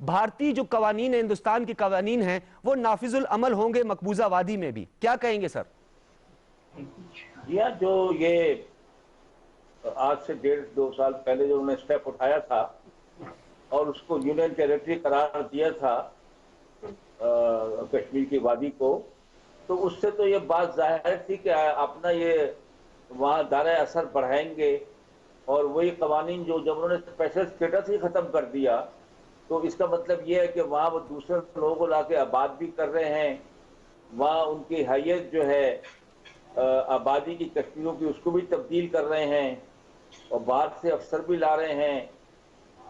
بھارتی جو قوانین ہیں، ہندوستان کے قوانین ہیں، وہ نافذ العمل ہوں گے مقبوضہ وادی میں بھی؟ کیا کہیں گے سر؟ جی ہاں، جو یہ آج سے 1.5-2 سال پہلے جو انہوں نے اسٹیپ اٹھایا تھا اور اس کو یونین ٹیریٹری قرار دیا تھا کشمیر کی وادی کو، تو اس سے تو یہ بات ظاہر تھی کہ اپنا یہ وہاں دائرۂ اثر بڑھائیں گے، اور وہی قوانین جو جب انہوں نے اسپیشل اسٹیٹس ہی ختم کر دیا، تو اس کا مطلب یہ ہے کہ وہاں وہ دوسرے لوگوں کو لا کے آباد بھی کر رہے ہیں، وہاں ان کی حیثیت جو ہے آبادی کی کشمیریوں کی اس کو بھی تبدیل کر رہے ہیں، اور باہر سے افسر بھی لا رہے ہیں۔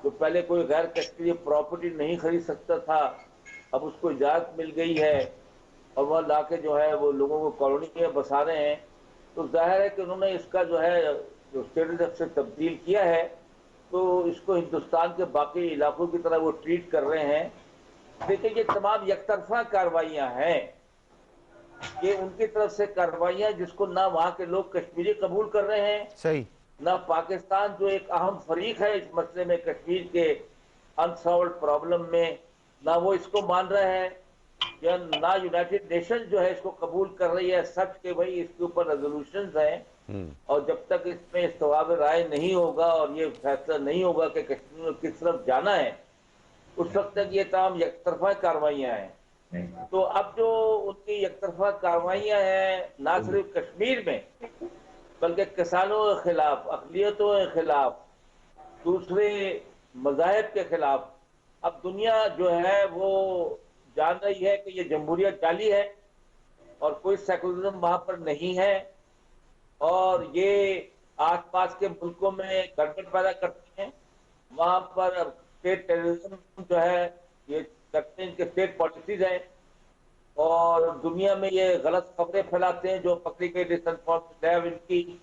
جو پہلے کوئی غیر کشمیری پراپرٹی نہیں خرید سکتا تھا، اب اس کو اجازت مل گئی ہے، اور وہاں لا کے جو ہے وہ لوگوں کو کالونی میں بسا رہے ہیں۔ تو ظاہر ہے کہ انہوں نے اس کا جو ہے جو اسٹیٹس سے تبدیل کیا ہے، تو اس کو ہندوستان کے باقی علاقوں کی طرح وہ ٹریٹ کر رہے ہیں۔ دیکھیں یہ تمام یک طرفہ کارروائیاں ہیں، یہ ان کی طرف سے کارروائیاں جس کو نہ وہاں کے لوگ کشمیری قبول کر رہے ہیں، صحیح۔ نہ پاکستان جو ایک اہم فریق ہے اس مسئلے میں، کشمیر کے انسالوڈ پرابلم میں، نہ وہ اس کو مان رہے ہیں، یا نہ یونائٹڈ نیشن جو ہے اس کو قبول کر رہی ہے سچ کہ بھئی اس کے اوپر ریزولوشنز ہیں، اور جب تک اس میں استواب رائے نہیں ہوگا اور یہ فیصلہ نہیں ہوگا کہ کشمیر میں کس طرف جانا ہے، اس وقت تک یہ تمام یک طرفہ کارروائیاں ہیں۔ تو اب جو ان کی یک طرفہ کارروائیاں ہیں نہ صرف کشمیر میں بلکہ کسانوں کے خلاف، اقلیتوں کے خلاف، دوسرے مذاہب کے خلاف، اب دنیا جو ہے وہ جان رہی ہے کہ یہ جمہوریت جعلی ہے اور کوئی سیکولرزم وہاں پر نہیں ہے، اور یہ آس پاس کے ملکوں میں گڑبڑ پیدا کرتے ہیں، وہاں پر اسٹیٹ ٹیررزم جو ہے یہ کرتے ہیں، ان کے اسٹیٹ پالیسیز ہیں، اور دنیا میں یہ غلط خبریں پھیلاتے ہیں جو پکڑی گئی ڈس انفارمیشن ہے ان کی۔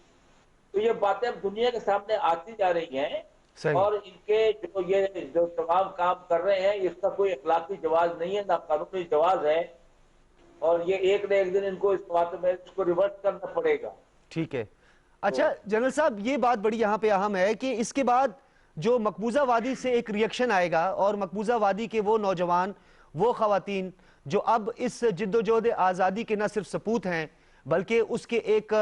تو یہ باتیں اب دنیا کے سامنے آتی جا رہی ہیں، صحیح۔ اور ان کے جو تمام کام کر رہے ہیں اس کا کوئی اخلاقی جواز نہیں ہے، نہ قانونی جواز ہے، اور یہ ایک نہ ایک دن ان کو اس بات میں اس کو ریورس کرنا پڑے گا۔ ٹھیک ہے۔ تو اچھا جنرل صاحب، یہ بات بڑی یہاں پہ اہم ہے کہ اس کے بعد جو مقبوضہ وادی سے ایک ریئیکشن آئے گا، اور مقبوضہ وادی کے وہ نوجوان، وہ خواتین جو اب اس جد و جہد آزادی کے نہ صرف سپوت ہیں بلکہ اس کے ایک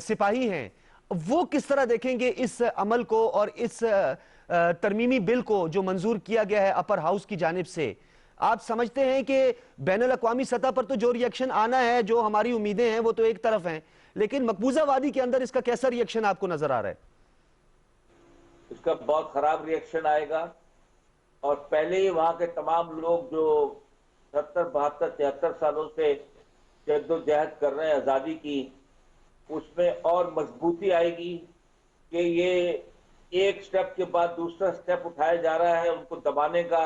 سپاہی ہیں، وہ کس طرح دیکھیں گے اس عمل کو اور اس ترمیمی بل کو جو منظور کیا گیا ہے اپر ہاؤس کی جانب سے؟ آپ سمجھتے ہیں کہ بین الاقوامی سطح پر تو جو ریئیکشن آنا ہے، جو ہماری امیدیں ہیں، وہ تو ایک طرف ہیں، لیکن مقبوضہ وادی کے اندر اس کا کیسا ریئیکشن آپ کو نظر آ رہا ہے؟ اس کا بہت خراب ریئیکشن آئے گا، اور پہلے ہی وہاں کے تمام لوگ جو 70 72 73 سالوں سے جد و جہد کر رہے ہیں آزادی کی، اس میں اور مضبوطی آئے گی کہ یہ ایک سٹیپ کے بعد دوسرا سٹیپ اٹھایا جا رہا ہے ان کو دبانے کا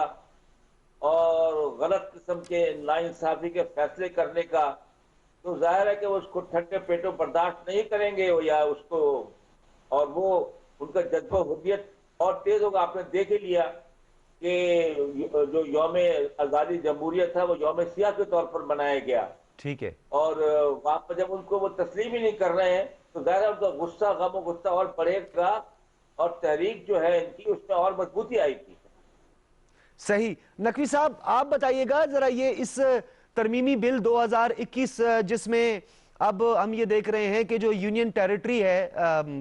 اور غلط قسم کے ناانصافی کے فیصلے کرنے کا۔ تو ظاہر ہے کہ وہ اس کو ٹھنڈے پیٹوں برداشت نہیں کریں گے، یا اس کو، اور وہ ان کا جذبہ حریت اور تیز ہوگا۔ آپ نے دیکھ ہی لیا کہ جو یوم آزادی جمہوریت تھا وہ یوم سیاہ کے طور پر منایا گیا، ٹھیک ہے۔ اور وہاں پر جب ان کو وہ تسلیم ہی نہیں کر رہے ہیں تو ظاہر ہے ان کا غصہ، غم و غصہ اور بڑھے گا، اور تحریک جو ہے ان کی اس میں اور مضبوطی آئے گی۔ صحیح۔ نقوی صاحب آپ بتائیے گا ذرا، یہ اس ترمیمی بل 2021 جس میں اب ہم یہ دیکھ رہے ہیں کہ جو یونین ٹیریٹری ہے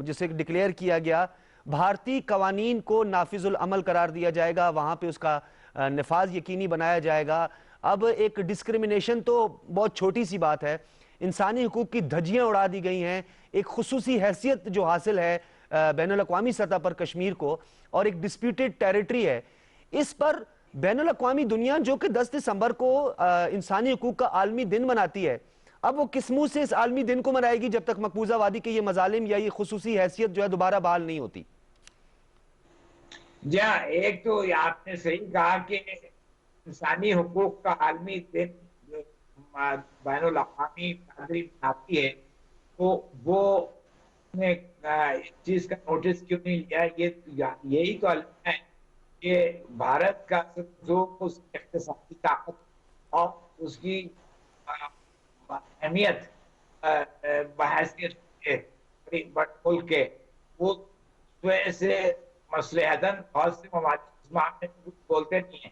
جسے ڈکلیئر کیا گیا، بھارتی قوانین کو نافذ العمل قرار دیا جائے گا، وہاں پہ اس کا نفاذ یقینی بنایا جائے گا۔ اب ایک ڈسکریمنیشن تو بہت چھوٹی سی بات ہے، انسانی حقوق کی دھجیاں اڑا دی گئی ہیں، ایک خصوصی حیثیت جو حاصل ہے بین الاقوامی سطح پر کشمیر کو، اور ایک ڈسپیوٹڈ ٹیریٹری ہے، اس پر بین الاقوامی دنیا جو کہ 10 دسمبر کو انسانی حقوق کا عالمی دن مناتی ہے، اب وہ کس منہ سے اس عالمی دن کو منائے گی جب تک مقبوضہ وادی کے یہ مظالم یا یہ خصوصی حیثیت جو ہے دوبارہ بحال نہیں ہوتی؟ جی ہاں، ایک تو آپ نے صحیح کہا کہ انسانی حقوق کا عالمی دن جو بین الاقوامی برادری مناتی ہے، تو وہ نے اس چیز کا نوٹس کیوں نہیں لیا؟ یہی تو علم ہے کہ بھارت کا جو اس کی اقتصادی طاقت اور اس کی اہمیت بحیثیت بڑے ملک کے، وہ اس وجہ سے مصلحتاً بہت سے ممالک اس معاملے میں کچھ بولتے نہیں ہیں،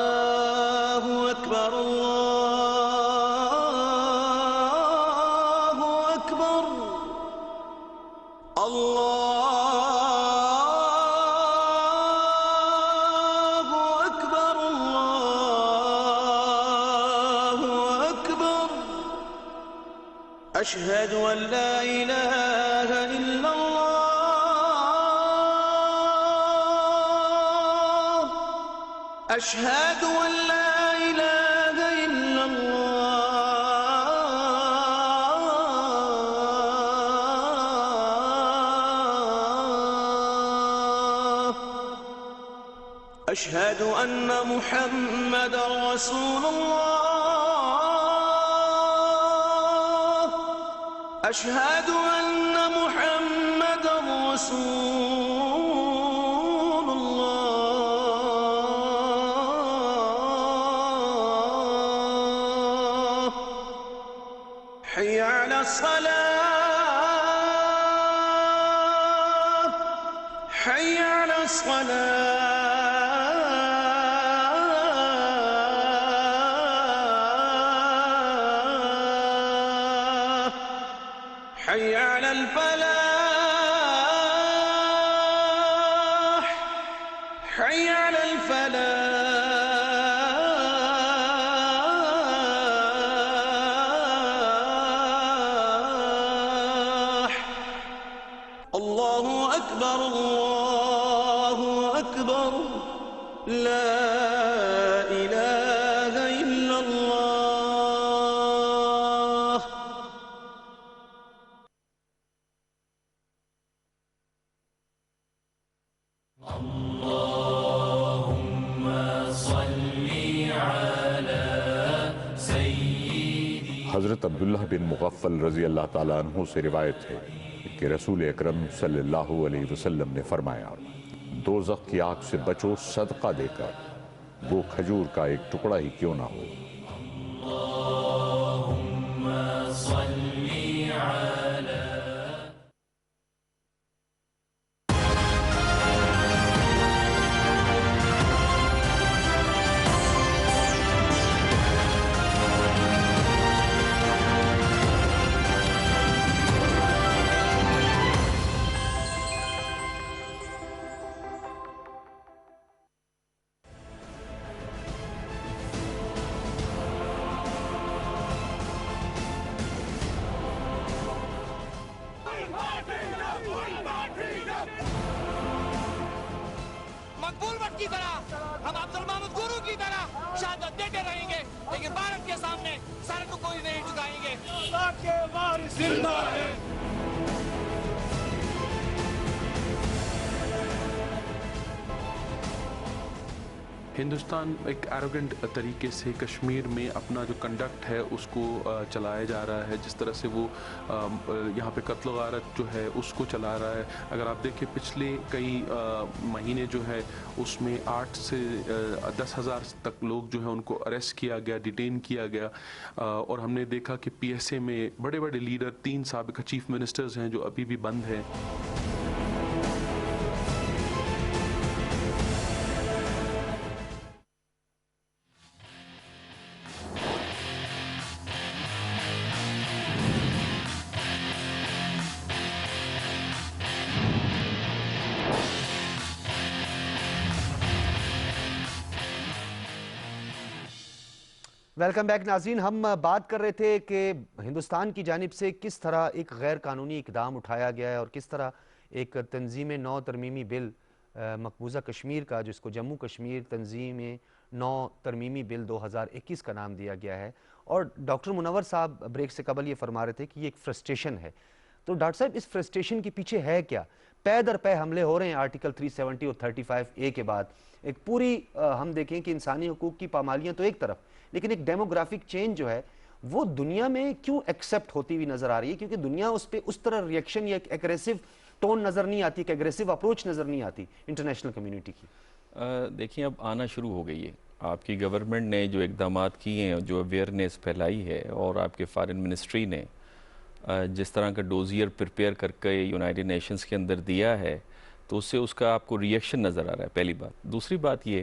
الله أكبر الله أكبر الله أكبر الله أكبر أشهد أن لا إله إلا الله أشهد أن لا إله إلا الله أشهد أن محمدًا رسول الله أشهد أن محمدًا رسول الله حي على الصلاة حي على الصلاة حي على الفلاح حي على الفلاح الله أكبر الله أكبر لا إله إلا الله حضرت عبداللہ بن مغفل رضی اللہ تعالیٰ عنہ سے روایت ہے کہ رسول اکرم صلی اللہ علیہ وسلم نے فرمایا دوزخ کی آگ سے بچو صدقہ دے کر وہ کھجور کا ایک ٹکڑا ہی کیوں نہ ہو مقبول وقت کی طرح ہم عبد المحمد گورو کی طرح شہادت دیتے رہیں گے لیکن بھارت کے سامنے سر کو کوئی نہیں جھکائیں گے اللہ کے وارث زندہ ہے ہندوستان ایک ایروگنٹ طریقے سے کشمیر میں اپنا جو کنڈکٹ ہے اس کو چلایا جا رہا ہے جس طرح سے وہ یہاں پہ قتل و غارت جو ہے اس کو چلا رہا ہے اگر آپ دیکھیں پچھلے کئی مہینے جو ہے اس میں 8 سے 10,000 تک لوگ جو ہیں ان کو اریسٹ کیا گیا ڈیٹین کیا گیا اور ہم نے دیکھا کہ پی ایس اے میں بڑے بڑے لیڈر 3 سابقہ چیف منسٹرز ہیں جو ابھی بھی بند ہیں ویلکم بیک ناظرین ہم بات کر رہے تھے کہ ہندوستان کی جانب سے کس طرح ایک غیر قانونی اقدام اٹھایا گیا ہے اور کس طرح ایک تنظیم نو ترمیمی بل مقبوضہ کشمیر کا جس کو جموں کشمیر تنظیم نو ترمیمی بل 2021 کا نام دیا گیا ہے اور ڈاکٹر منور صاحب بریک سے قبل یہ فرما رہے تھے کہ یہ ایک فرسٹریشن ہے تو ڈاکٹر صاحب اس فرسٹریشن کے پیچھے ہے کیا پے در پے حملے ہو رہے ہیں آرٹیکل 370 اور 35A کے بعد ایک پوری ہم دیکھیں کہ انسانی حقوق کی پامالیاں تو ایک طرف لیکن ایک ڈیموگرافک چینج جو ہے وہ دنیا میں کیوں ایکسیپٹ ہوتی ہوئی نظر آ رہی ہے کیونکہ دنیا اس پہ اس طرح ریئیکشن یا ایک ایگریسو ٹون نظر نہیں آتی ایک ایگریسو اپروچ نظر نہیں آتی انٹرنیشنل کمیونٹی کی دیکھیں اب آنا شروع ہو گئی ہے آپ کی گورنمنٹ نے جو اقدامات کیے ہیں جو اویئرنیس پھیلائی ہے اور آپ کے فارن منسٹری نے جس طرح کا ڈوزیئر پریپیئر کر کے یونائٹڈ نیشنز کے اندر دیا ہے تو اس سے اس کا آپ کو ریئیکشن نظر آ رہا ہے، پہلی بات۔ دوسری بات یہ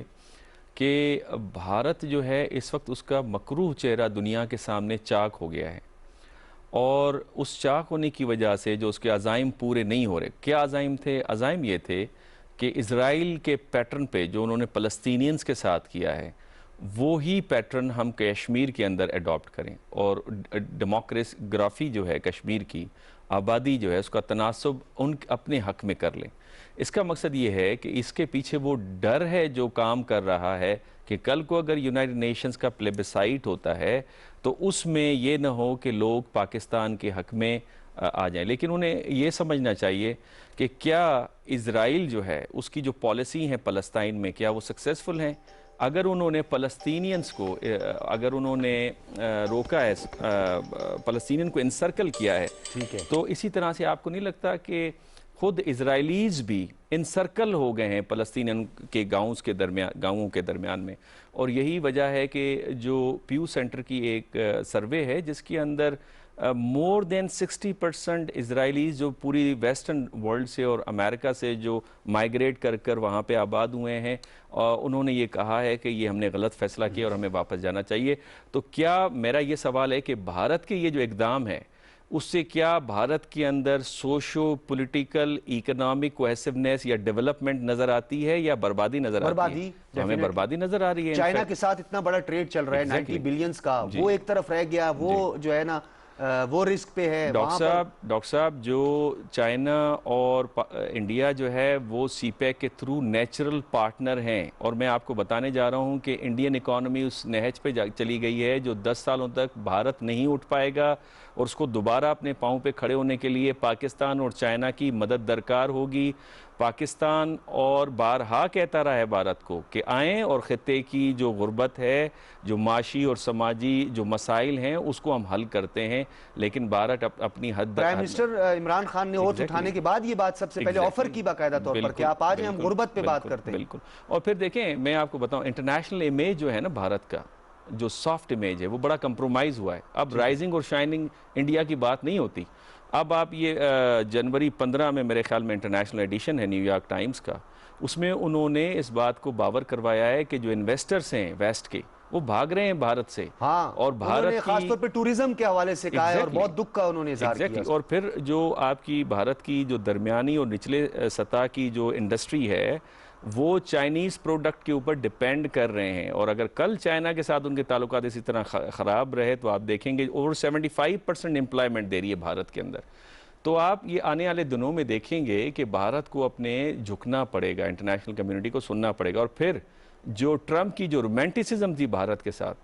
کہ بھارت جو ہے اس وقت اس کا مکروہ چہرہ دنیا کے سامنے چاک ہو گیا ہے، اور اس چاک ہونے کی وجہ سے جو اس کے عزائم پورے نہیں ہو رہے۔ کیا عزائم تھے؟ عزائم یہ تھے کہ اسرائیل کے پیٹرن پہ جو انہوں نے فلسطینینز کے ساتھ کیا ہے، وہی پیٹرن ہم کشمیر کے اندر ایڈاپٹ کریں، اور ڈیموکریسی جو ہے کشمیر کی آبادی جو ہے اس کا تناسب ان اپنے حق میں کر لیں۔ اس کا مقصد یہ ہے کہ اس کے پیچھے وہ ڈر ہے جو کام کر رہا ہے کہ کل کو اگر یونائٹڈ نیشنز کا پلیبسائٹ ہوتا ہے تو اس میں یہ نہ ہو کہ لوگ پاکستان کے حق میں آ جائیں۔ لیکن انہیں یہ سمجھنا چاہیے کہ کیا اسرائیل جو ہے اس کی جو پالیسی ہیں فلسطین میں، کیا وہ سکسیسفل ہیں؟ اگر انہوں نے فلسطینینز کو اگر انہوں نے روکا ہے، فلسطینین کو انسرکل کیا ہے، تو اسی طرح سے آپ کو نہیں لگتا کہ خود اسرائیلیز بھی انسرکل ہو گئے ہیں فلسطینین کے گاؤں کے درمیان میں؟ اور یہی وجہ ہے کہ جو پیو سینٹر کی ایک سروے ہے جس کے اندر مور دین 60% اسرائیلیز جو پوری ویسٹرن ورلڈ سے اور امریکہ سے جو مائیگریٹ کر وہاں پہ آباد ہوئے ہیں، انہوں نے یہ کہا ہے کہ یہ ہم نے غلط فیصلہ کیا اور ہمیں واپس جانا چاہیے۔ تو کیا میرا یہ سوال ہے کہ بھارت کے یہ جو اقدام ہے اس سے کیا بھارت کے اندر سوشو پولیٹیکل اکنامک کوہیسونیس یا ڈیولپمنٹ نظر آتی ہے یا بربادی نظر آتی ہے؟ تو ہمیں بربادی نظر آ رہی ہے۔ چائنا کے ساتھ اتنا بڑا ٹریڈ چل رہا ہے 90 بلینز کا، وہ ایک طرف رہ گیا، وہ جو ہے نا وہ رسک پہ ہے۔ ڈاکٹر صاحب جو چائنا اور انڈیا جو ہے وہ سی پیک کے تھرو نیچرل پارٹنر ہیں، اور میں آپ کو بتانے جا رہا ہوں کہ انڈین اکانومی اس نہج پہ چلی گئی ہے جو 10 سالوں تک بھارت نہیں اٹھ پائے گا، اور اس کو دوبارہ اپنے پاؤں پہ کھڑے ہونے کے لیے پاکستان اور چائنا کی مدد درکار ہوگی۔ پاکستان اور بارہا کہتا رہا ہے بھارت کو کہ آئیں اور خطے کی جو غربت ہے، جو معاشی اور سماجی جو مسائل ہیں اس کو ہم حل کرتے ہیں، لیکن بھارت اپنی حد پرائم منسٹر عمران خان نے اوتھ اٹھانے کے بعد یہ بات سب سے پہلے آفر کی باقاعدہ طور پر کہ آپ آج ہم غربت پہ بات کرتے ہیں۔ بالکل۔ اور پھر دیکھیں میں آپ کو بتاؤں انٹرنیشنل امیج جو ہے نا بھارت کا، جو سافٹ امیج ہے وہ بڑا کمپرومائز ہوا ہے۔ اب رائزنگ اور شائننگ انڈیا کی بات نہیں ہوتی۔ اب آپ یہ جنوری 15 میں میرے خیال میں انٹرنیشنل ایڈیشن ہے نیو یارک ٹائمز کا، اس میں انہوں نے اس بات کو باور کروایا ہے کہ جو انویسٹرز ہیں ویسٹ کے وہ بھاگ رہے ہیں بھارت سے، اور بھارت کی خاص طور پہ ٹورزم کے حوالے سے کہا ہے اور بہت دکھ کا انہوں نے اظہار کیا۔ اور پھر جو آپ کی بھارت کی جو درمیانی اور نچلے سطح کی جو انڈسٹری ہے وہ چائنیز پروڈکٹ کے اوپر ڈیپینڈ کر رہے ہیں، اور اگر کل چائنا کے ساتھ ان کے تعلقات اسی طرح خراب رہے تو آپ دیکھیں گے اوور 75% امپلائمنٹ دے رہی ہے بھارت کے اندر۔ تو آپ یہ آنے والے دنوں میں دیکھیں گے کہ بھارت کو اپنے جھکنا پڑے گا، انٹرنیشنل کمیونٹی کو سننا پڑے گا، اور پھر جو ٹرمپ کی جو رومانٹسزم تھی بھارت کے ساتھ،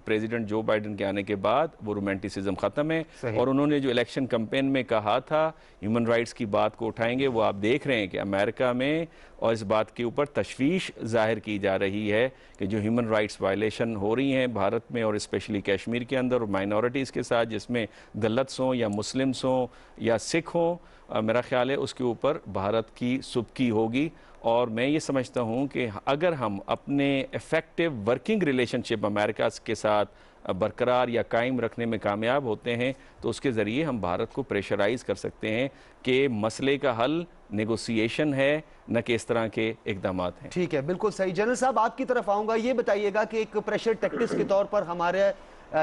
پریزیڈنٹ جو بائیڈن کے آنے کے بعد وہ رومانٹسزم ختم ہے، اور انہوں نے جو الیکشن کمپین میں کہا تھا ہیومن رائٹس کی بات کو اٹھائیں گے، وہ آپ دیکھ رہے ہیں کہ امریکہ میں اور اس بات کے اوپر تشویش ظاہر کی جا رہی ہے کہ جو ہیومن رائٹس وائلیشن ہو رہی ہیں بھارت میں اور اسپیشلی کشمیر کے اندر اور مائنورٹیز کے ساتھ، جس میں دلتس ہوں یا مسلمس ہوں یا سکھ ہوں، میرا خیال ہے اس کے اوپر بھارت کی سبکی ہوگی۔ اور میں یہ سمجھتا ہوں کہ اگر ہم اپنے ایفیکٹو ورکنگ ریلیشن شپ امریکہ کے ساتھ برقرار یا قائم رکھنے میں کامیاب ہوتے ہیں تو اس کے ذریعے ہم بھارت کو پریشرائز کر سکتے ہیں کہ مسئلے کا حل نیگوسیشن ہے، نہ کہ اس طرح کے اقدامات ہیں۔ ٹھیک ہے، بالکل صحیح۔ جنرل صاحب آپ کی طرف آؤں گا، یہ بتائیے گا کہ ایک پریشر ٹیکٹس کے طور پر ہمارے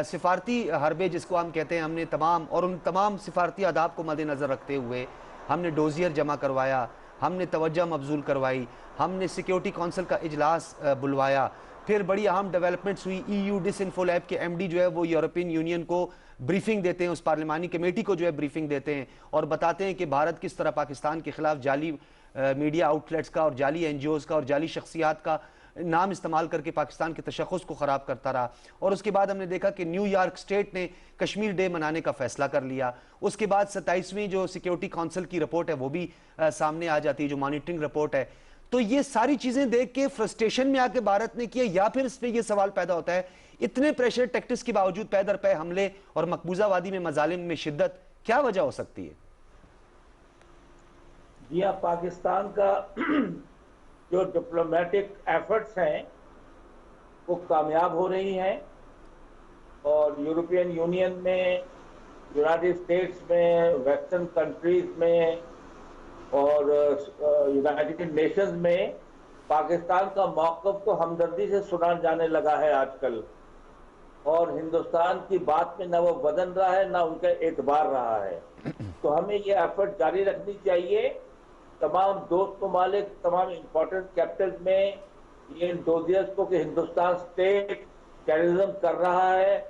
سفارتی حربے جس کو ہم کہتے ہیں، ہم نے ان تمام سفارتی آداب کو مد نظر رکھتے ہوئے ہم نے ڈوزیئر جمع کروایا، ہم نے توجہ مبذول کروائی، ہم نے سیکیورٹی کونسل کا اجلاس بلوایا، پھر بڑی اہم ڈیولپمنٹس ہوئی، ای یو ڈس انفو لیب کے ایم ڈی جو ہے وہ یورپین یونین کو بریفنگ دیتے ہیں، اس پارلیمانی کمیٹی کو جو ہے بریفنگ دیتے ہیں اور بتاتے ہیں کہ بھارت کس طرح پاکستان کے خلاف جعلی میڈیا آؤٹلیٹس کا اور جعلی این جی اوز کا اور جعلی شخصیات کا نام استعمال کر کے پاکستان کے تشخص کو خراب کرتا رہا۔ اور اس کے بعد ہم نے دیکھا کہ نیو یارک سٹیٹ نے کشمیر ڈے منانے کا فیصلہ کر لیا۔ اس کے بعد 27ویں جو سیکیورٹی کونسل کی رپورٹ ہے وہ بھی سامنے آ جاتی ہے، جو مانیٹرنگ رپورٹ ہے۔ تو یہ ساری چیزیں دیکھ کے فرسٹریشن میں آ کے بھارت نے کیا، یا پھر اس پہ یہ سوال پیدا ہوتا ہے اتنے پریشر ٹیکٹس کے باوجود پے در پے حملے اور مقبوضہ وادی میں مظالم میں شدت کیا وجہ ہو سکتی ہے؟ جی ہاں، پاکستان کا جو ڈپلومیٹک ایفرٹس ہیں وہ کامیاب ہو رہی ہیں، اور یورپین یونین میں، یونائٹڈ اسٹیٹس میں، ویسٹرن کنٹریز میں اور یونائٹڈ نیشنز میں پاکستان کا موقف کو ہمدردی سے سنا جانے لگا ہے آج کل، اور ہندوستان کی بات میں نہ وہ وزن رہا ہے نہ ان کا اعتبار رہا ہے. تو ہمیں یہ ایفرٹ جاری رکھنی چاہیے. تمام دوست ممالک، تمام امپورٹنٹ کیپٹلز میں یہ انتھوزیاسٹ کو کہ ہندوستان اسٹیٹ ٹیررزم کر رہا ہے،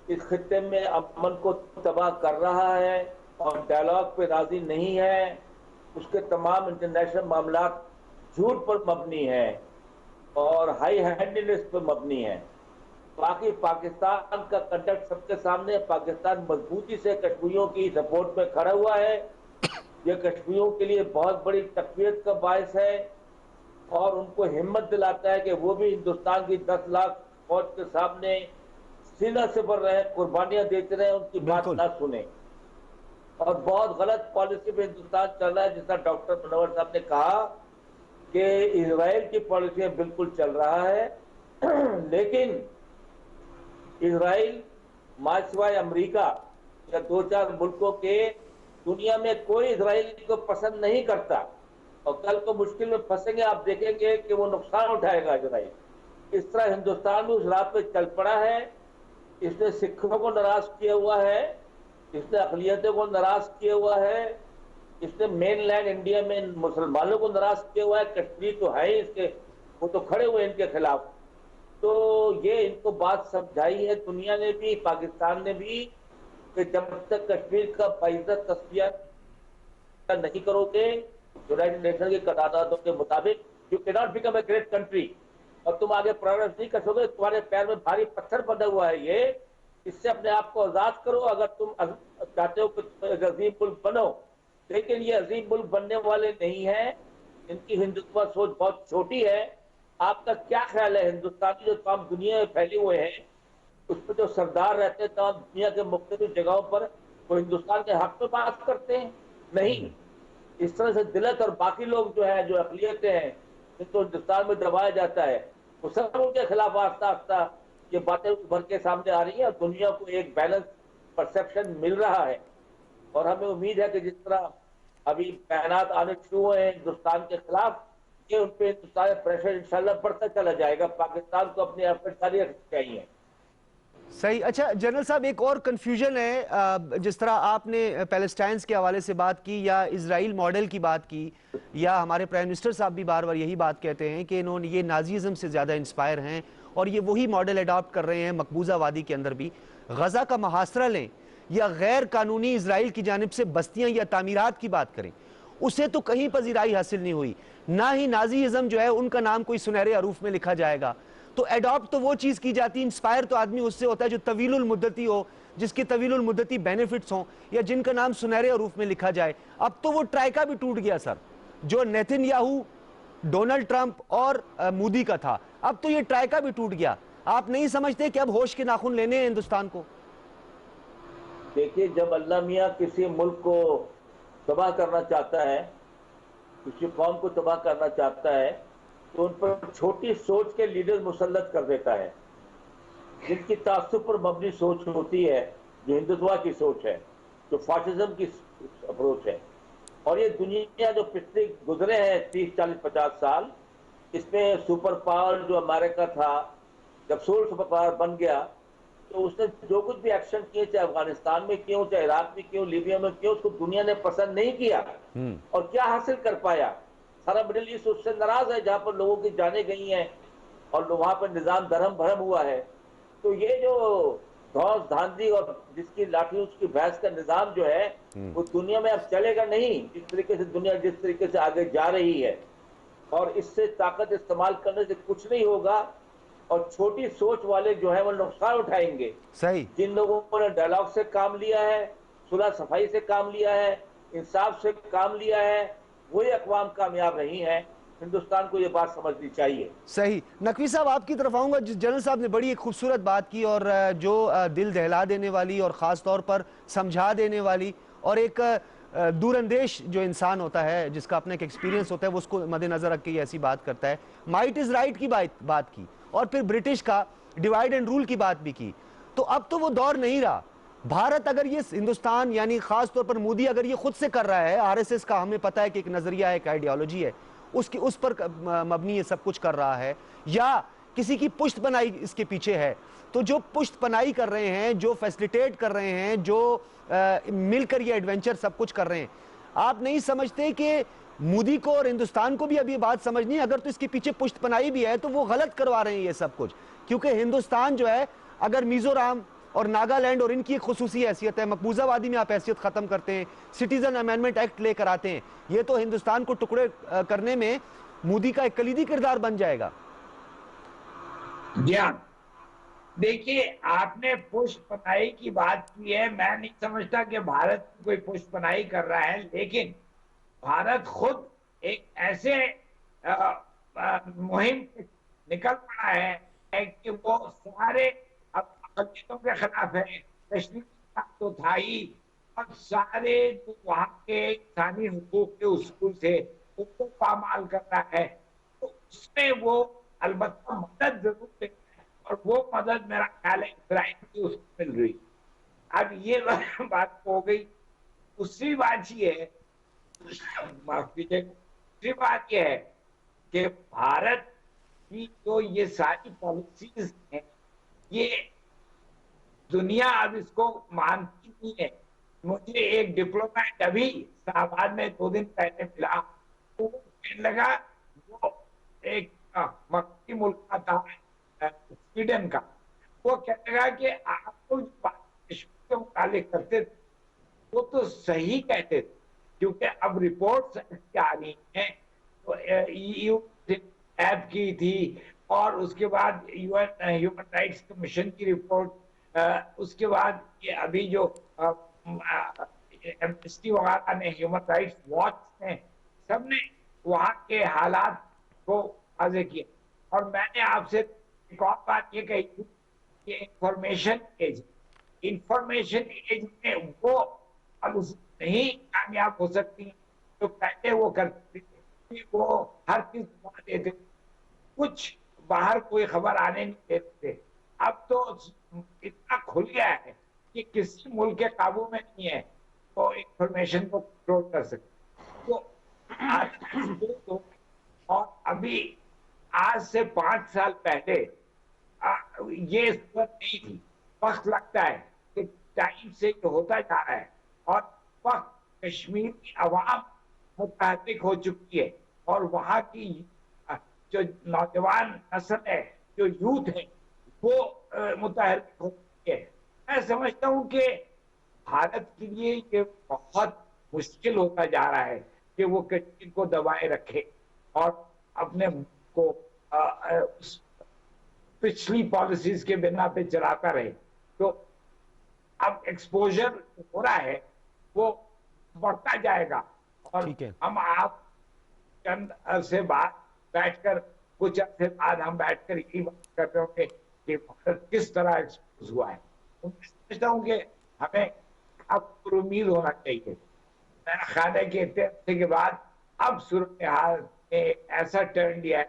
اس خطے میں امن کو تباہ کر رہا ہے اور ڈائلاگ پہ راضی نہیں ہے، اس کے تمام انٹرنیشنل معاملات جھوٹ پر مبنی ہیں اور ہائی ہینڈنس پر مبنی ہیں. باقی پاکستان کا کنڈکٹ سب کے سامنے، پاکستان مضبوطی سے کشمیریوں کی سپورٹ میں کھڑا ہوا ہے. یہ کشمیریوں کے لیے بہت بڑی تقویت کا باعث ہے اور ان کو ہمت دلاتا ہے کہ وہ بھی ہندوستان کی 10 لاکھ فوج کے سامنے سینہ سے بھر رہے ہیں، قربانیاں دیتے رہے، ان کی بات نہ سنیں. اور بہت غلط پالیسی پہ ہندوستان چل رہا ہے، جس طرح ڈاکٹر منور صاحب نے کہا کہ اسرائیل کی پالیسی بالکل چل رہا ہے. لیکن اسرائیل ماں سوائے امریکہ یا 2-4 ملکوں کے دنیا میں کوئی اسرائیل کو پسند نہیں کرتا، اور کل کو مشکل میں پھنسیں گے آپ دیکھیں گے کہ وہ نقصان اٹھائے گا اسرائیل. اس طرح ہندوستان بھی اس راہ پہ چل پڑا ہے. اس نے سکھوں کو ناراض کیا ہوا ہے، اس نے اقلیتوں کو ناراض کیا ہوا ہے، اس نے مین لینڈ انڈیا میں مسلمانوں کو ناراض کیا ہوا ہے. کشمیر تو ہے اس کے، وہ تو کھڑے ہوئے ان کے خلاف. تو یہ ان کو بات سمجھائی ہے دنیا نے بھی، پاکستان نے بھی، کہ جب تک کشمیر کا باعزت تصفیہ نہیں کرو گے یونائٹڈ نیشن کے قراردادوں کے مطابق، یو کی not become a great country, اور تم آگے پروگریس نہیں کر سکو گے. تمہارے پیر میں بھاری پتھر بندھا ہوا ہے یہ، اس سے اپنے آپ کو آزاد کرو اگر تم چاہتے ہو کہ ایک عظیم ملک بنو. لیکن یہ عظیم ملک بننے والے نہیں ہیں، ان کی ہندوتوا سوچ بہت چھوٹی ہے. آپ کا کیا خیال ہے ہندوستانی جو تمام دنیا میں پھیلے ہوئے ہیں، اس پہ جو سردار رہتے ہیں تمام دنیا کے مختلف جگہوں پر، وہ ہندوستان کے حق میں بات کرتے ہیں؟ نہیں. اس طرح سے دلت اور باقی لوگ جو ہیں، جو اقلیتیں ہیں جن کو ہندوستان میں دبایا جاتا ہے، وہ سب ان کے خلاف آہستہ آہستہ یہ باتیں ابھر کے سامنے آ رہی ہیں اور دنیا کو ایک بیلنس پرسپشن مل رہا ہے. اور ہمیں امید ہے کہ جس طرح ابھی بیانات آنے شروع ہوئے ہیں ہندوستان کے خلاف، کہ ان پہ ہندوستان کا پریشر انشاءاللہ بڑھتا چلا جائے گا. پاکستان کو اپنی ایفرٹ جاری رکھنی چاہیے. صحیح. اچھا جنرل صاحب، ایک اور کنفیوژن ہے، جس طرح آپ نے پیلسٹائنز کے حوالے سے بات کی یا اسرائیل ماڈل کی بات کی، یا ہمارے پرائم منسٹر صاحب بھی بار بار یہی بات کہتے ہیں کہ انہوں نے یہ نازیزم سے زیادہ انسپائر ہیں اور یہ وہی ماڈل اڈاپٹ کر رہے ہیں مقبوضہ وادی کے اندر بھی. غزہ کا محاصرہ لیں یا غیر قانونی اسرائیل کی جانب سے بستیاں یا تعمیرات کی بات کریں، اسے تو کہیں پذیرائی حاصل نہیں ہوئی. نہ ہی نازیزم جو ہے ان کا نام کوئی سنہرے حروف میں لکھا جائے گا. تو ایڈاپٹ تو وہ چیز کی جاتی، انسپائر تو آدمی اس سے ہوتا ہے جو طویل المدتی ہو، جس کے طویل المدتی بینیفٹس ہوں، یا جن کا نام سنہرے حروف میں لکھا جائے. اب تو وہ ٹرائکا بھی ٹوٹ گیا سر، جو نیتن یاہو، ڈونلڈ ٹرمپ اور مودی کا تھا. اب تو یہ ٹرائکا بھی ٹوٹ گیا. آپ نہیں سمجھتے کہ اب ہوش کے ناخن لینے ہیں ہندوستان کو؟ دیکھیے، جب اللہ میاں کسی ملک کو تباہ کرنا چاہتا ہے، کسی قوم کو تباہ کرنا چاہتا ہے، تو ان پر چھوٹی سوچ کے لیڈر مسلط کر دیتا ہے، جن کی تعصب پر مبنی سوچ ہوتی ہے، جو ہندوتوا کی سوچ ہے، جو فاشزم کی اپروچ ہے. اور یہ دنیا جو پچھلے گزرے ہیں 30, 40, 50 سال، اس میں سپر پاور جو امریکہ تھا، جب سول سپر پاور بن گیا تو اس نے جو کچھ بھی ایکشن کیے، چاہے افغانستان میں کیوں، چاہے عراق میں کیوں، لیبیا میں کیوں، اس کو دنیا نے پسند نہیں کیا. اور کیا حاصل کر پایا؟ سارا مڈل ایسٹ اس سے ناراض ہے، جہاں پر لوگوں کی جانیں گئی ہیں اور وہاں پر نظام درہم بھرم ہوا ہے. تو یہ جو دھوس دھاندلی اور جس کی لاٹھی اس کی بھینس کا نظام جو ہے، وہ دنیا میں اب چلے گا نہیں. جس طریقے سے دنیا جس طریقے سے آگے جا رہی ہے، اور اس سے طاقت استعمال کرنے سے کچھ نہیں ہوگا، اور چھوٹی سوچ والے جو ہیں وہ نقصان اٹھائیں گے. صحیح. جن لوگوں نے ڈائلاگ سے کام لیا ہے، صلح صفائی سے کام لیا ہے، انصاف سے کام لیا ہے، وہی اقوام کامیاب نہیں ہیں. ہندوستان کو یہ بات سمجھنی چاہیے. صحیح. نقوی صاحب آپ کی طرف آؤں گا. جنرل صاحب نے بڑی ایک خوبصورت بات کی اور جو دل دہلا دینے والی اور خاص طور پر سمجھا دینے والی، اور ایک دور اندیش جو انسان ہوتا ہے جس کا اپنا ایک ایکسپیرینس ہوتا ہے، وہ اس کو مد نظر رکھ کے یہ ایسی بات کرتا ہے. مائٹ از رائٹ کی بات کی، اور پھر برٹش کا ڈیوائیڈ اینڈ رول کی بات بھی کی. تو اب تو وہ دور نہیں رہا. بھارت اگر یہ ہندوستان یعنی خاص طور پر مودی اگر یہ خود سے کر رہا ہے، آر ایس ایس کا ہمیں پتہ ہے کہ ایک نظریہ ہے، ایک آئیڈیالوجی ہے، اس پر مبنی یہ سب کچھ کر رہا ہے، یا کسی کی پشت پناہی اس کے پیچھے ہے، تو جو پشت پناہی کر رہے ہیں، جو فیسلیٹیٹ کر رہے ہیں، جو مل کر یہ ایڈونچر سب کچھ کر رہے ہیں، آپ نہیں سمجھتے کہ مودی کو اور ہندوستان کو بھی اب یہ بات سمجھنی ہے، اگر تو اس کے پیچھے پشت پناہی بھی ہے تو وہ غلط کروا رہے ہیں یہ سب کچھ؟ کیونکہ ہندوستان جو ہے، اگر میزورام اور ناگالینڈ اور ان کی ایک خصوصی حیثیت ہے، مقبوضہ وادی میں آپ حیثیت ختم کرتے ہیں، سٹیزن امینڈمنٹ ایکٹ لے کر آتے ہیں، یہ تو ہندوستان کو ٹکڑے کرنے میں مودی کا ایک کلیدی کردار بن جائے گا۔ جی ہاں، دیکھیے آپ نے پشت پناہی کی بات کی ہے، میں نہیں سمجھتا کہ بھارت کوئی پشت پناہی کر رہا ہے، لیکن بھارت خود ایک ایسے مہم نکل پڑا ہے کہ وہ سارے اقلیتوں کے خلاف ہے، کشمیر تو تھا ہی، اور سارے جو وہاں کے انسانی حقوق کے اصول سے ان کو پامال کر رہا ہے، تو اس میں وہ البتہ مدد ضرور دیتا ہے، اور وہ مدد میرا خیال ہے اسرائیل کی اس کو مل رہی۔ اب یہ بات ہو گئی۔ دوسری بات یہ ہے، معاف کیجیے، دوسری بات یہ ہے کہ بھارت کی جو یہ ساری پالیسیز ہیں، یہ دنیا اب اس کو مانتی نہیں ہے۔ مجھے ایک ڈپلومیٹ ابھی اسلام آباد میں 2 دن پہلے ملا، وہ کہنے لگا، وہ ایک مغربی ملک کا تھا، سویڈن کا، وہ کہنے لگا کہ آپ کو جو بات کشمیر کے متعلق کرتے تھے وہ تو صحیح کہتے تھے، کیونکہ اب رپورٹس آ رہی ہیں، تو EU ایپ کی تھی، اور اس کے بعد UN ہیومن رائٹس کمیشن کی رپورٹ، اس کے بعد یہ ابھی جو ایمنسٹی وغیرہ نے، ہیومن رائٹس واچ نے، سب نے وہاں کے حالات کو واضح کیا۔ اور میں نے آپ سے ایک اور بات یہ کہی تھی کہ انفارمیشن ایج میں وہ نہیں کامیاب ہو سکتی جو پہلے وہ کرتے تھے، وہ ہر چیز بتا دیتے، کچھ باہر کوئی خبر آنے نہیں دیتے تھے۔ اب تو اتنا کھل گیا ہے کہ کسی ملک کے قابو میں نہیں ہے وہ انفارمیشن کو کنٹرول کر سکتے۔ تو اور ابھی آج سے 5 سال پہلے یہ صورت نہیں تھی۔ وقت لگتا ہے کہ ٹائم سے یہ ہوتا جا رہا ہے، اور وقت کشمیر کی عوام متحرک ہو چکی ہے، اور وہاں کی جو نوجوان نسل ہے، جو یوتھ ہے، وہ متحرک ہو چکی ہے۔ میں سمجھتا ہوں کہ بھارت کے لیے یہ بہت مشکل ہوتا جا رہا ہے کہ وہ کشمیر کو دبائے رکھے اور اپنے ملک کو پچھلی پالیسیز کے بنا پہ چلاتا رہے۔ تو اب ایکسپوجر ہو رہا ہے، وہ بڑھتا جائے گا، اور ہم آپ چند عرصے بعد بیٹھ کر، کچھ عرصے بعد ہم بیٹھ کر یہی بات کر رہے ہوں گے کہ بھارت کس طرح ایکسپوز ہوا ہے۔ میں سمجھتا ہوں کہ ہمیں اب امید ہونا چاہیے۔ میرا خیال ہے کہ اتنے عرصے کے بعد اب صورتحال نے ایسا ٹرن لیا ہے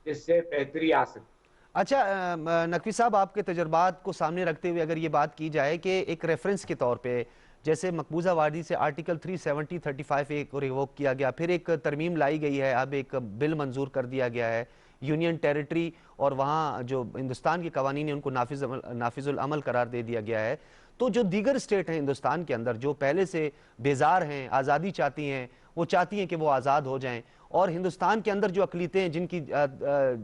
جس سے بہتری آ سکتی۔ اچھا نقوی صاحب، آپ کے تجربات کو سامنے رکھتے ہوئے اگر یہ بات کی جائے کہ ایک ریفرنس کے طور پہ، جیسے مقبوضہ وادی سے آرٹیکل 370-35 ایک ریووک کیا گیا، پھر ایک ترمیم لائی گئی ہے، اب ایک بل منظور کر دیا گیا ہے، یونین ٹیریٹری اور وہاں جو ہندوستان کے قوانین ہیں ان کو نافذ العمل قرار دے دیا گیا ہے، تو جو دیگر اسٹیٹ ہیں ہندوستان کے اندر جو پہلے سے بیزار ہیں، آزادی چاہتی ہیں، وہ چاہتی ہیں کہ وہ آزاد ہو جائیں، اور ہندوستان کے اندر جو اقلیتیں ہیں جن کی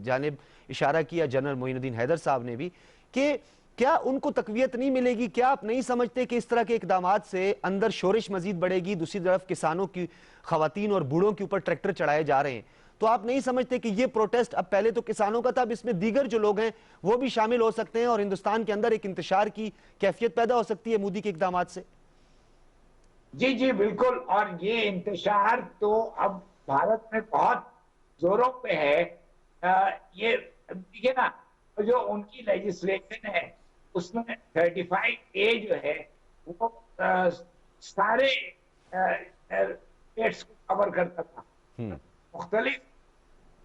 جانب اشارہ کیا جنرل معین الدین حیدر صاحب نے بھی، کہ کیا ان کو تقویت نہیں ملے گی؟ کیا آپ نہیں سمجھتے کہ اس طرح کے اقدامات سے اندر شورش مزید بڑھے گی؟ دوسری طرف کسانوں کی، خواتین اور بوڑھوں کے اوپر ٹریکٹر چڑھائے جا رہے ہیں، تو آپ نہیں سمجھتے کہ یہ پروٹیسٹ اب پہلے تو کسانوں کا تھا، اب اس میں دیگر جو لوگ ہیں وہ بھی شامل ہو سکتے ہیں، اور ہندوستان کے اندر ایک انتشار کی کیفیت پیدا ہو سکتی ہے مودی کے اقدامات سے؟ جی جی بالکل، اور یہ انتشار تو اب بھارت میں بہت زوروں پہ ہے۔ یہ دیکھیے نا، جو ان کی لیجسلیشن ہے اس میں 35A جو ہے وہ سارے اسٹیٹس کو کور کرتا تھا، مختلف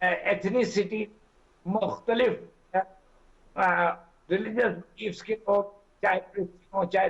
ایتھنیسٹی، مختلف ریلیجس بلیفز کے لوگ، چاہے کرسچن ہو، چاہے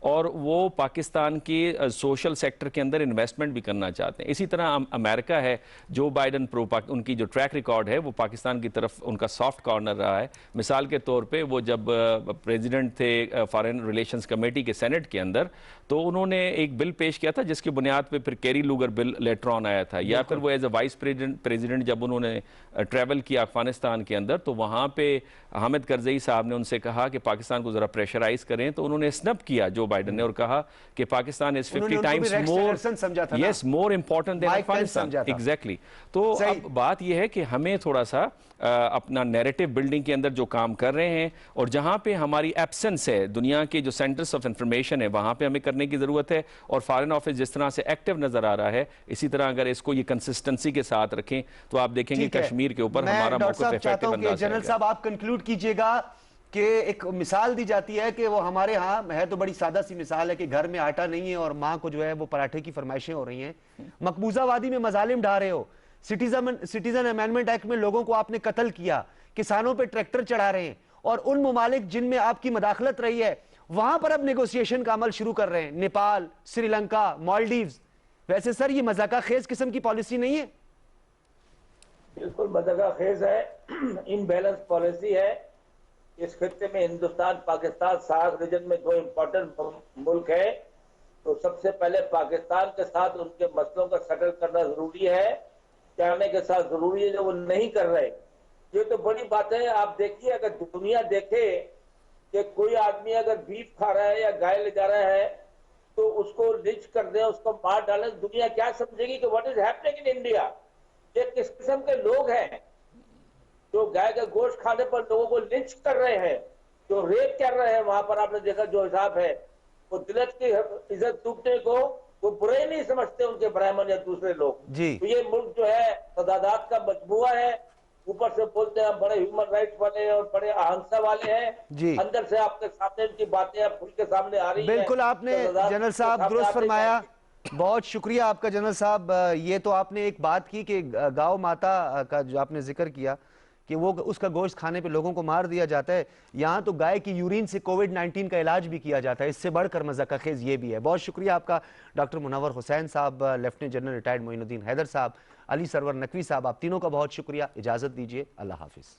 اور وہ پاکستان کی سوشل سیکٹر کے اندر انویسٹمنٹ بھی کرنا چاہتے ہیں. اسی طرح امریکہ ہے, جو بائیڈن ان کی جو ٹریک ریکارڈ ہے وہ پاکستان کی طرف ان کا سافٹ کارنر رہا ہے. مثال کے طور پہ وہ جب پریزیڈنٹ تھے فارن ریلیشنز کمیٹی کے سینٹ کے اندر, تو انہوں نے ایک بل پیش کیا تھا جس کی بنیاد پہ پھر carry Lugar bill later on آیا تھا. یا پھر وہ ایز اے وائس پریزیڈنٹ جب انہوں نے ٹریول کیا افغانستان کے اندر, تو وہاں پہ حامد کرزئی صاحب نے ان سے کہا کہ پاکستان کو ذرا پریشرائز کریں, تو انہوں نے سنپ کیا جو بائیڈن نے اور کہا کہ Pakistan is 50 times more important than Afghanistan. Exactly. تو اب بات یہ ہے کہ ہمیں تھوڑا سا اپنا نیریٹو بلڈنگ کے اندر جو کام کر رہے ہیں, اور جہاں پہ ہماری ایبسنس ہے, دنیا کے جو سینٹرز آف انفارمیشن ہے وہاں پہ ہمیں کرنے کی ضرورت ہے. اور فارن آفس جس طرح سے ایکٹیو نظر آ رہا ہے, اسی طرح اگر اس کو یہ کنسسٹنسی کے ساتھ رکھیں تو آپ دیکھیں گے کشمیر کے اوپر ہمارا موقف افیکٹو انداز ہے. جنرل صاحب آپ کنکلوڈ کیجئے گا کہ ایک مثال دی جاتی ہے کہ وہ ہمارے ہاں ہے تو بڑی سادہ سی مثال ہے کہ گھر میں آٹا نہیں ہے اور ماں کو جو ہے وہ پراٹھے کی فرمائشیں ہو رہی ہیں. مقبوضہ وادی میں مظالم ڈھا رہے ہو, سٹیزن امینڈمنٹ ایکٹ میں لوگوں کو آپ نے قتل کیا, کسانوں پہ ٹریکٹر چڑھا رہے ہیں, اور ان ممالک جن میں آپ کی مداخلت رہی ہے وہاں پر اب نیگوسیشن کا عمل شروع کر رہے ہیں, نیپال, سری لنکا, مالڈیوز. ویسے سر یہ مذاقہ خیز قسم کی پالیسی نہیں ہے؟ بالکل مذاقہ خیز ہے, ان بیلنس پالیسی ہے. اس خطے میں ہندوستان, پاکستان, ساگ ریجن میں دو امپورٹنٹ ملک ہے, تو سب سے پہلے پاکستان کے ساتھ ان کے مسئلوں کا سیٹل کرنا ضروری ہے. چاہنے کے ساتھ ضروری ہے جو وہ نہیں کر رہے. یہ تو بڑی بات ہے. آپ دیکھیے, اگر دنیا دیکھے کہ کوئی آدمی اگر بیف کھا رہا ہے یا گائے لے جا رہا ہے تو اس کو لنچ کر دیں, اس کو مار ڈالیں, دنیا کیا سمجھے گی کہ what is happening in India. یہ کس قسم کے لوگ ہیں جو گائے کا گوشت کھانے پر لوگوں کو لنچ کر رہے ہیں, جو ریپ کر رہے ہیں وہاں پر. آپ نے دیکھا جو حساب ہے, وہ دلت کی عزت ٹوٹنے کو وہ برے نہیں سمجھتے ان کے برہمن یا دوسرے لوگ. تو یہ ملک جو ہے تضادات کا مجموعہ ہے. اوپر سے بولتے ہیں بڑے ہیومن رائٹس والے ہیں اور بڑے اہنسا والے ہیں, اندر سے آپ کے سامنے ان کی باتیں کھل کے سامنے آ رہی ہیں. بالکل آپ نے جنرل صاحب درست فرمایا, بہت شکریہ آپ کا جنرل صاحب. یہ تو آپ نے ایک بات کی کہ گاؤں ماتا کا جو آپ نے ذکر کیا کہ وہ اس کا گوشت کھانے پہ لوگوں کو مار دیا جاتا ہے, یہاں تو گائے کی یورین سے کووڈ-19 کا علاج بھی کیا جاتا ہے. اس سے بڑھ کر مذاقہ خیز یہ بھی ہے. بہت شکریہ آپ کا ڈاکٹر منور حسین صاحب, لیفٹیننٹ جنرل ریٹائرڈ معین الدین حیدر صاحب, علی سرور نقوی صاحب, آپ تینوں کا بہت شکریہ. اجازت دیجیے, اللہ حافظ.